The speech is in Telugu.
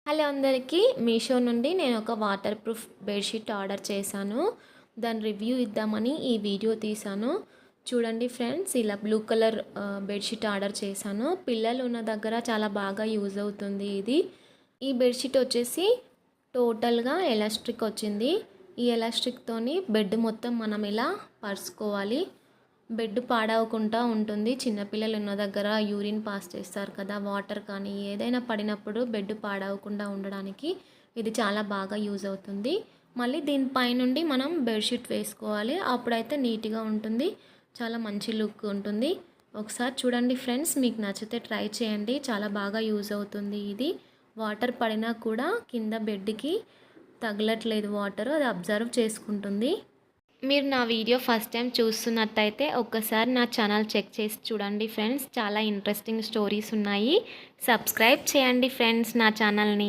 హలో అందరికీ, మీషో నుండి నేను ఒక వాటర్ ప్రూఫ్ బెడ్షీట్ ఆర్డర్ చేశాను. దాని రివ్యూ ఇద్దామని ఈ వీడియో తీశాను. చూడండి ఫ్రెండ్స్, ఇలా బ్లూ కలర్ బెడ్షీట్ ఆర్డర్ చేశాను. పిల్లలు ఉన్న దగ్గర చాలా బాగా యూజ్ అవుతుంది ఇది. ఈ బెడ్షీట్ వచ్చేసి టోటల్గా ఎలాస్టిక్ వచ్చింది. ఈ ఎలాస్టిక్తోని బెడ్ మొత్తం మనం ఇలా పరుచుకోవాలి. బెడ్ పాడవకుండా ఉంటుంది. చిన్నపిల్లలు ఉన్న దగ్గర యూరిన్ పాస్ చేస్తారు కదా, వాటర్ కానీ ఏదైనా పడినప్పుడు బెడ్ పాడవకుండా ఉండడానికి ఇది చాలా బాగా యూజ్ అవుతుంది. మళ్ళీ దీనిపైనుండి మనం బెడ్షీట్ వేసుకోవాలి, అప్పుడైతే నీట్గా ఉంటుంది, చాలా మంచి లుక్ ఉంటుంది. ఒకసారి చూడండి ఫ్రెండ్స్, మీకు నచ్చితే ట్రై చేయండి. చాలా బాగా యూజ్ అవుతుంది ఇది. వాటర్ పడినా కూడా కింద బెడ్కి తగలట్లేదు, వాటర్ అది అబ్జర్వ్ చేసుకుంటుంది. మీరు నా వీడియో ఫస్ట్ టైం చూస్తున్నట్టయితే ఒక్కసారి నా ఛానల్ చెక్ చేసి చూడండి ఫ్రెండ్స్. చాలా ఇంట్రెస్టింగ్ స్టోరీస్ ఉన్నాయి. సబ్స్క్రైబ్ చేయండి ఫ్రెండ్స్ నా ఛానల్ని.